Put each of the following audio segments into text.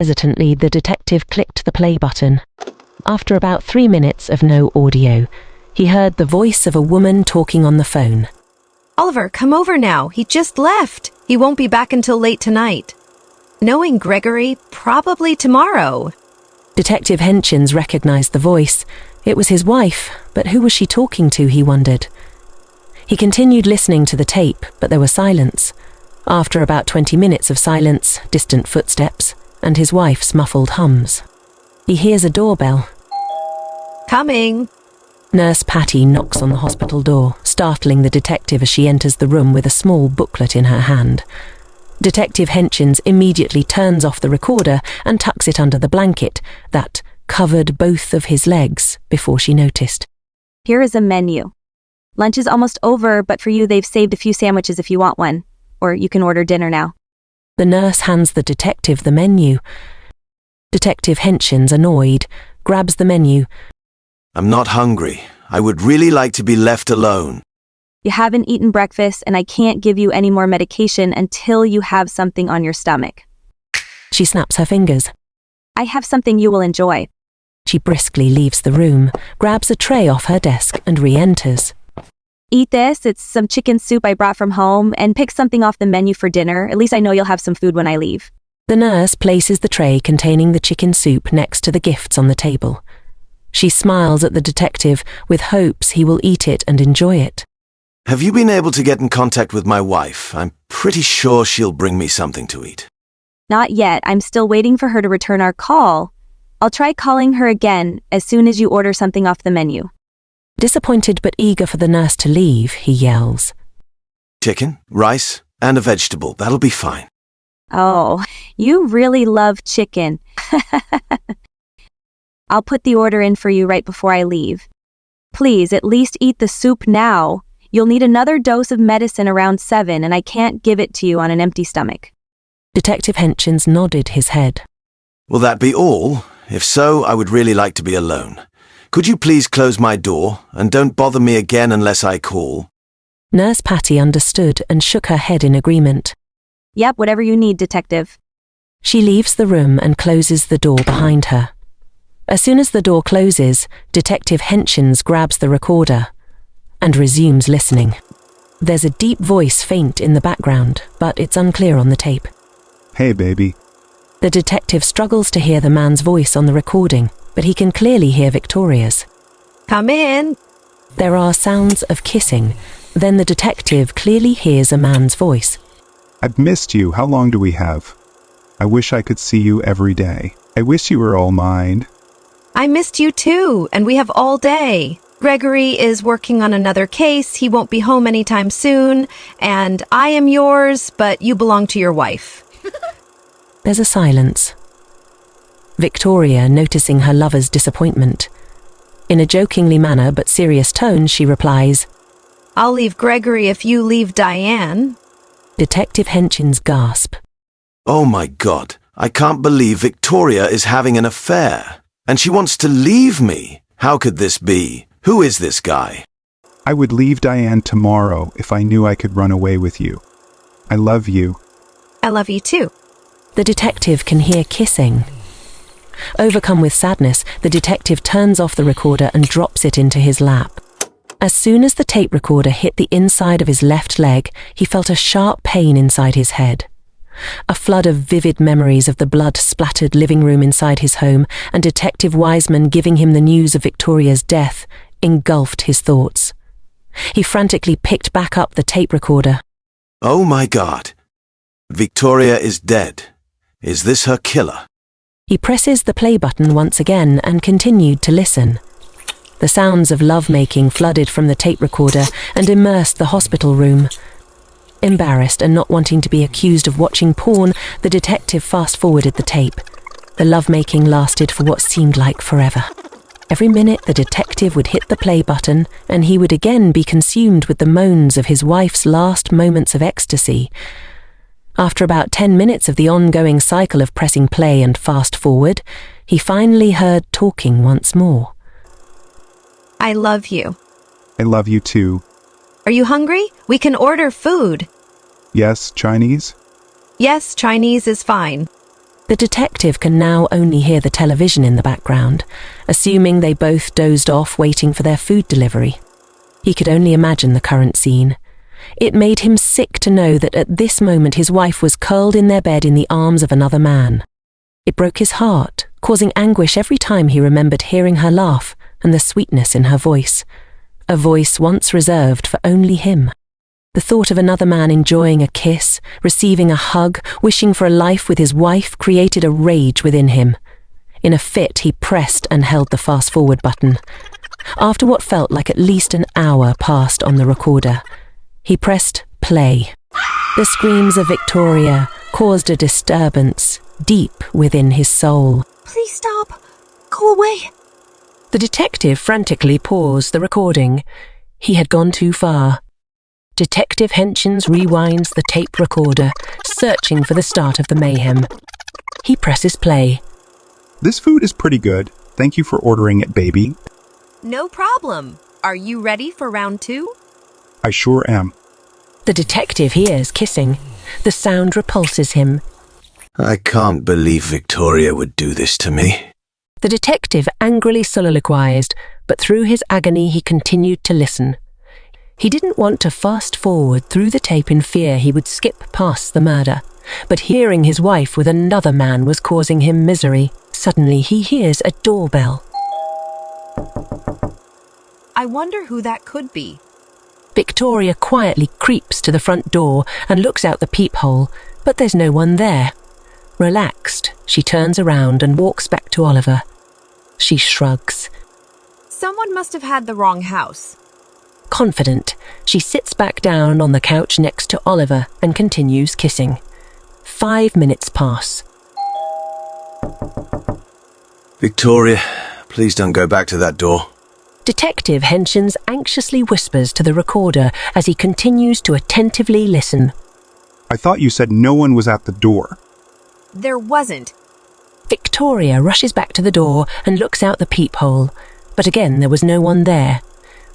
Hesitantly, the detective clicked the play button. After about 3 minutes of no audio, he heard the voice of a woman talking on the phone. Oliver, come over now. He just left. He won't be back until late tonight. Knowing Gregory, probably tomorrow. Detective Henchins recognized the voice. It was his wife, but who was she talking to, he wondered. He continued listening to the tape, but there was silence. After about 20 minutes of silence, distant footsteps, and his wife's muffled hums. He hears a doorbell. Coming. Nurse Patty knocks on the hospital door, startling the detective as she enters the room with a small booklet in her hand. Detective Henchins immediately turns off the recorder and tucks it under the blanket that covered both of his legs before she noticed. Here is a menu. Lunch is almost over, but for you they've saved a few sandwiches if you want one. Or you can order dinner now. The nurse hands the detective the menu. Detective Henchins, annoyed, grabs the menu. I'm not hungry. I would really like to be left alone. You haven't eaten breakfast, and I can't give you any more medication until you have something on your stomach. She snaps her fingers. I have something you will enjoy. She briskly leaves the room, grabs a tray off her desk, and re-enters. Eat this, it's some chicken soup I brought from home, and pick something off the menu for dinner. At least I know you'll have some food when I leave. The nurse places the tray containing the chicken soup next to the gifts on the table. She smiles at the detective with hopes he will eat it and enjoy it. Have you been able to get in contact with my wife? I'm pretty sure she'll bring me something to eat. Not yet. I'm still waiting for her to return our call. I'll try calling her again as soon as you order something off the menu. Disappointed but eager for the nurse to leave, he yells. Chicken, rice, and a vegetable. That'll be fine. Oh, you really love chicken. I'll put the order in for you right before I leave. Please, at least eat the soup now. You'll need another dose of medicine around 7, and I can't give it to you on an empty stomach. Detective Henchins nodded his head. Will that be all? If so, I would really like to be alone. Could you please close my door, and don't bother me again unless I call? Nurse Patty understood and shook her head in agreement. Yep, whatever you need, detective. She leaves the room and closes the door behind her. As soon as the door closes, Detective Henchins grabs the recorder and resumes listening. There's a deep voice faint in the background, but it's unclear on the tape. Hey, baby. The detective struggles to hear the man's voice on the recording, but he can clearly hear Victoria's. Come in. There are sounds of kissing. Then the detective clearly hears a man's voice. I've missed you. How long do we have? I wish I could see you every day. I wish you were all mine. I missed you too, and we have all day. Gregory is working on another case. He won't be home anytime soon. And I am yours, but you belong to your wife. There's a silence. Victoria, noticing her lover's disappointment. In a jokingly manner but serious tone, she replies, I'll leave Gregory if you leave Diane. Detective Henchins gasp. Oh my God, I can't believe Victoria is having an affair. And she wants to leave me. How could this be? Who is this guy? I would leave Diane tomorrow if I knew I could run away with you. I love you. I love you too. The detective can hear kissing. Overcome with sadness, the detective turns off the recorder and drops it into his lap. As soon as the tape recorder hit the inside of his left leg, he felt a sharp pain inside his head. A flood of vivid memories of the blood-splattered living room inside his home and Detective Wiseman giving him the news of Victoria's death engulfed his thoughts. He frantically picked back up the tape recorder. Oh my God. Victoria is dead. Is this her killer? He presses the play button once again and continued to listen. The sounds of lovemaking flooded from the tape recorder and immersed the hospital room. Embarrassed and not wanting to be accused of watching porn, the detective fast-forwarded the tape. The lovemaking lasted for what seemed like forever. Every minute the detective would hit the play button and he would again be consumed with the moans of his wife's last moments of ecstasy. After about 10 minutes of the ongoing cycle of pressing play and fast-forward, he finally heard talking once more. I love you. I love you too. Are you hungry? We can order food. Yes, Chinese? Yes, Chinese is fine. The detective can now only hear the television in the background, assuming they both dozed off waiting for their food delivery. He could only imagine the current scene. It made him sick to know that at this moment his wife was curled in their bed in the arms of another man. It broke his heart, causing anguish every time he remembered hearing her laugh and the sweetness in her voice, a voice once reserved for only him. The thought of another man enjoying a kiss, receiving a hug, wishing for a life with his wife created a rage within him. In a fit, he pressed and held the fast-forward button. After what felt like at least an hour passed on the recorder, he pressed play. The screams of Victoria caused a disturbance deep within his soul. Please stop. Go away. The detective frantically paused the recording. He had gone too far. Detective Henshins rewinds the tape recorder, searching for the start of the mayhem. He presses play. This food is pretty good. Thank you for ordering it, baby. No problem. Are you ready for round 2? I sure am. The detective hears kissing. The sound repulses him. I can't believe Victoria would do this to me. The detective angrily soliloquized, but through his agony he continued to listen. He didn't want to fast forward through the tape in fear he would skip past the murder, but hearing his wife with another man was causing him misery. Suddenly he hears a doorbell. I wonder who that could be. Victoria quietly creeps to the front door and looks out the peephole, but there's no one there. Relaxed, she turns around and walks back to Oliver. She shrugs. Someone must have had the wrong house. Confident, she sits back down on the couch next to Oliver and continues kissing. 5 minutes pass. Victoria, please don't go back to that door. Detective Henshins anxiously whispers to the recorder as he continues to attentively listen. I thought you said no one was at the door. There wasn't. Victoria rushes back to the door and looks out the peephole, but again there was no one there.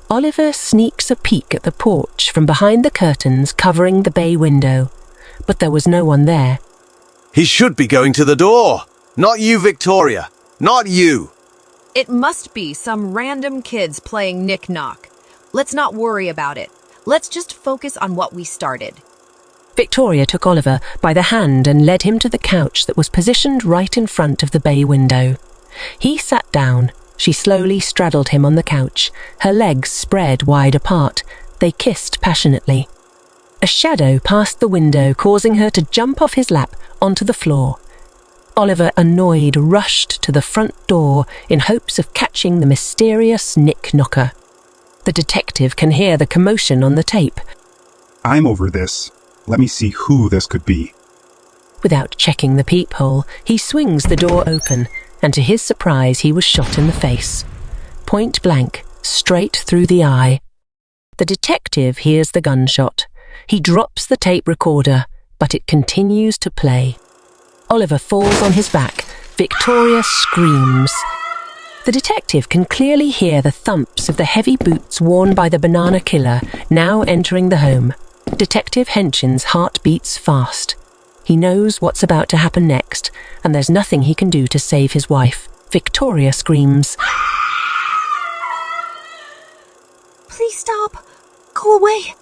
Oliver sneaks a peek at the porch from behind the curtains covering the bay window, but there was no one there. He should be going to the door. Not you, Victoria. Not you. It must be some random kids playing knick-knock. Let's not worry about it. Let's just focus on what we started. Victoria took Oliver by the hand and led him to the couch that was positioned right in front of the bay window. He sat down. She slowly straddled him on the couch, her legs spread wide apart. They kissed passionately. A shadow passed the window, causing her to jump off his lap onto the floor. Oliver, annoyed, rushed to the front door in hopes of catching the mysterious knick-knocker. The detective can hear the commotion on the tape. I'm over this. Let me see who this could be. Without checking the peephole, he swings the door open, and to his surprise he was shot in the face. Point blank, straight through the eye. The detective hears the gunshot. He drops the tape recorder, but it continues to play. Oliver falls on his back. Victoria screams. The detective can clearly hear the thumps of the heavy boots worn by the banana killer now entering the home. Detective Henshins' heart beats fast. He knows what's about to happen next, and there's nothing he can do to save his wife. Victoria screams. Please stop. Go away.